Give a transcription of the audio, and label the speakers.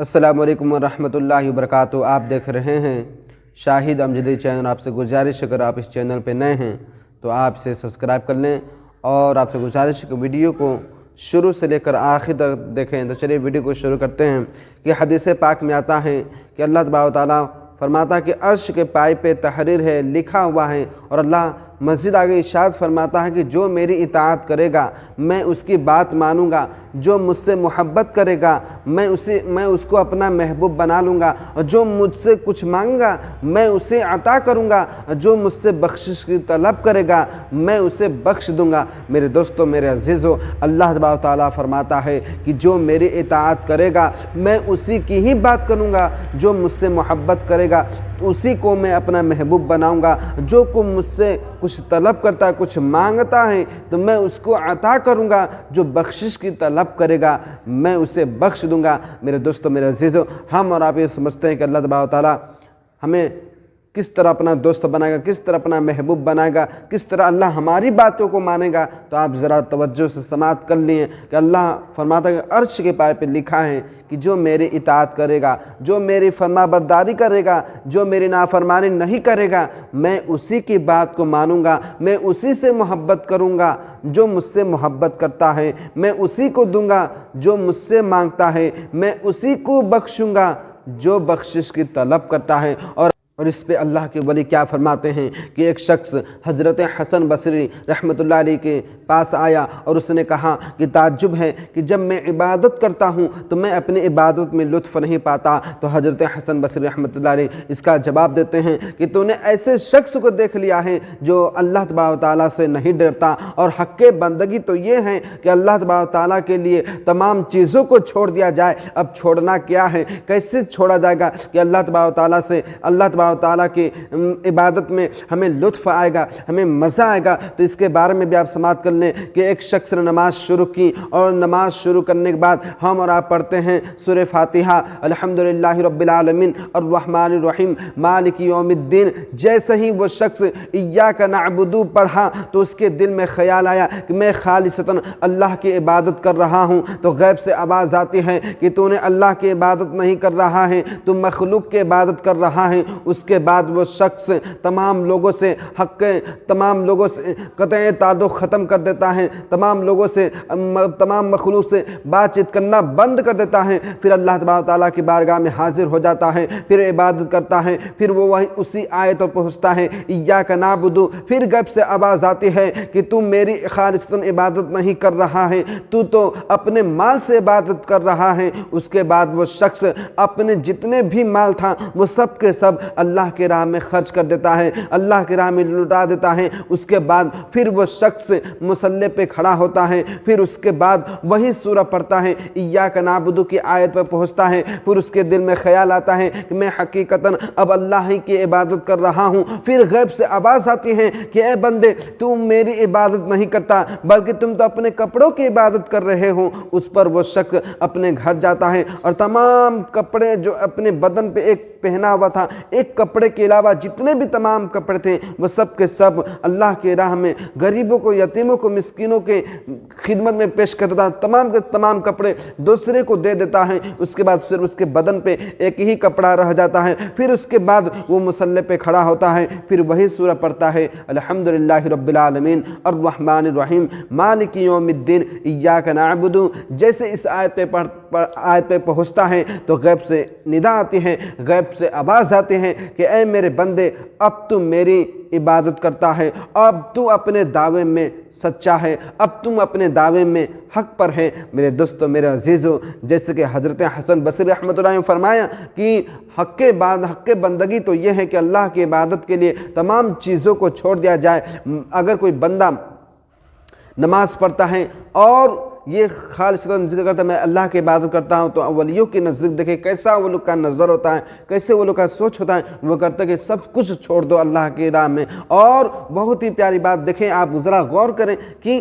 Speaker 1: السلام علیکم ورحمۃ اللہ وبرکاتہ۔ آپ دیکھ رہے ہیں شاہد امجدی چینل۔ آپ سے گزارش اگر آپ اس چینل پہ نئے ہیں تو آپ سے سبسکرائب کر لیں، اور آپ سے گزارش کہ ویڈیو کو شروع سے لے کر آخر تک دیکھیں۔ تو چلیے ویڈیو کو شروع کرتے ہیں کہ حدیث پاک میں آتا ہے کہ اللہ تبارک و تعالیٰ فرماتا ہے کہ عرش کے پائے پہ تحریر ہے، لکھا ہوا ہے، اور اللہ مزید آگے ارشاد فرماتا ہے کہ جو میری اطاعت کرے گا میں اس کی بات مانوں گا، جو مجھ سے محبت کرے گا میں اس کو اپنا محبوب بنا لوں گا، اور جو مجھ سے کچھ مانگے گا میں اسے عطا کروں گا، جو مجھ سے بخشش کی طلب کرے گا میں اسے بخش دوں گا۔ میرے دوستو، میرے عزیزو، اللہ تبارک و تعالیٰ فرماتا ہے کہ جو میری اطاعت کرے گا میں اسی کی ہی بات کروں گا، جو مجھ سے محبت کرے گا اسی کو میں اپنا محبوب بناؤں گا، جو کو مجھ سے کچھ طلب کرتا ہے، کچھ مانگتا ہے تو میں اس کو عطا کروں گا، جو بخشش کی طلب کرے گا میں اسے بخش دوں گا۔ میرے دوستو، میرے عزیزو، ہم اور آپ یہ سمجھتے ہیں کہ اللہ تبارک و تعالیٰ ہمیں کس طرح اپنا دوست بنائے گا، کس طرح اپنا محبوب بنائے گا، کس طرح اللہ ہماری باتوں کو مانے گا۔ تو آپ ذرا توجہ سے سماعت کر لیے کہ اللہ فرماتا ہے کہ عرش کے پائے پہ لکھا ہے کہ جو میری اطاعت کرے گا، جو میری فرما برداری کرے گا، جو میری نافرمانی نہیں کرے گا میں اسی کی بات کو مانوں گا، میں اسی سے محبت کروں گا، جو مجھ سے محبت کرتا ہے میں اسی کو دوں گا، جو مجھ سے مانگتا ہے میں اسی کو بخشوں گا، جو بخشش کی طلب کرتا ہے۔ اور اس پہ اللہ کے ولی کیا فرماتے ہیں کہ ایک شخص حضرت حسن بصری رحمۃ اللہ علیہ کے پاس آیا اور اس نے کہا کہ تعجب ہے کہ جب میں عبادت کرتا ہوں تو میں اپنی عبادت میں لطف نہیں پاتا۔ تو حضرت حسن بصری رحمۃ اللہ علیہ اس کا جواب دیتے ہیں کہ تو نے ایسے شخص کو دیکھ لیا ہے جو اللہ تبارک و تعالیٰ سے نہیں ڈرتا، اور حق بندگی تو یہ ہے کہ اللہ تبارک و تعالیٰ کے لیے تمام چیزوں کو چھوڑ دیا جائے۔ اب چھوڑنا کیا ہے، کیسے چھوڑا جائے گا کہ اللہ تبارک و تعالیٰ سے، اللہ تبارک و تعالیٰ کی عبادت میں ہمیں لطف آئے گا، ہمیں مزہ آئے گا۔ تو اس کے بارے میں بھی آپ سماعت کر لیں کہ ایک شخص نے نماز شروع کی، اور نماز شروع کرنے کے بعد ہم اور آپ پڑھتے ہیں سورہ فاتحہ، الحمدللہ رب العالمین الرحمن الرحیم مالک یوم الدین۔ جیسے ہی وہ شخص ایاک نعبد پڑھا تو اس کے دل میں خیال آیا کہ میں خالصتاً اللہ کی عبادت کر رہا ہوں۔ تو غیب سے آواز آتی ہے کہ تو نے اللہ کی عبادت نہیں کر رہا ہے، تو مخلوق کی عبادت کر رہا ہے۔ اس کے بعد وہ شخص تمام لوگوں سے تمام لوگوں سے قطع تعلق ختم کر دیتا ہے، تمام لوگوں سے، تمام مخلوق سے بات چیت کرنا بند کر دیتا ہے، پھر اللہ تبارک و تعالیٰ کی بارگاہ میں حاضر ہو جاتا ہے، پھر عبادت کرتا ہے، پھر وہ وہی اسی آیت پر پہنچتا ہے ایاک نعبد۔ پھر غیب سے آواز آتی ہے کہ تم میری خالصتاً عبادت نہیں کر رہا ہے، تو اپنے مال سے عبادت کر رہا ہے۔ اس کے بعد وہ شخص اپنے جتنے بھی مال تھا وہ سب کے سب اللہ کے راہ میں خرچ کر دیتا ہے، اللہ کے راہ میں لٹا دیتا ہے۔ اس کے بعد پھر وہ شخص مصلی پہ کھڑا ہوتا ہے، پھر اس کے بعد وہی سورہ پڑھتا ہے، ایاک نعبد کی آیت پر پہنچتا ہے، پھر اس کے دل میں خیال آتا ہے کہ میں حقیقتاً اب اللہ ہی کی عبادت کر رہا ہوں۔ پھر غیب سے آواز آتی ہے کہ اے بندے، تم میری عبادت نہیں کرتا بلکہ تم تو اپنے کپڑوں کی عبادت کر رہے ہو۔ اس پر وہ شخص اپنے گھر جاتا ہے اور تمام کپڑے جو اپنے بدن پہ ایک پہنا ہوا تھا، ایک کپڑے کے علاوہ جتنے بھی تمام کپڑے تھے وہ سب کے سب اللہ کے راہ میں غریبوں کو، یتیموں کو، مسکینوں کے خدمت میں پیش کرتا تھا۔ تمام کے تمام کپڑے دوسرے کو دے دیتا ہے۔ اس کے بعد پھر اس کے بدن پہ ایک ہی کپڑا رہ جاتا ہے۔ پھر اس کے بعد وہ مصلی پہ کھڑا ہوتا ہے، پھر وہی سورہ پڑھتا ہے، الحمدللہ رب العالمین الرحمن الرحیم مالک یوم الدین ایاک نعبد۔ جیسے اس آیت پہ پہنچتا ہے تو غیب سے ندا آتی ہے، غیب سے آواز آتی ہے کہ اے میرے بندے، اب تم میری عبادت کرتا ہے، اب تو اپنے دعوے میں سچا ہے، اب تم اپنے دعوے میں حق پر ہے۔ میرے دوستو، میرے عزیزو، جیسے کہ حضرت حسن بصری رحمۃ اللہ علیہ نے فرمایا کہ حق بندگی تو یہ ہے کہ اللہ کی عبادت کے لیے تمام چیزوں کو چھوڑ دیا جائے۔ اگر کوئی بندہ نماز پڑھتا ہے اور یہ خالصتاً ذکر کرتا ہے میں اللہ کی عبادت کرتا ہوں، تو ولیوں کے نزدیک دیکھیں کیسا وہ لوگ کا نظر ہوتا ہے، کیسے وہ لوگ کا سوچ ہوتا ہے۔ وہ کرتا ہے کہ سب کچھ چھوڑ دو اللہ کی راہ میں۔ اور بہت ہی پیاری بات دیکھیں، آپ ذرا غور کریں کہ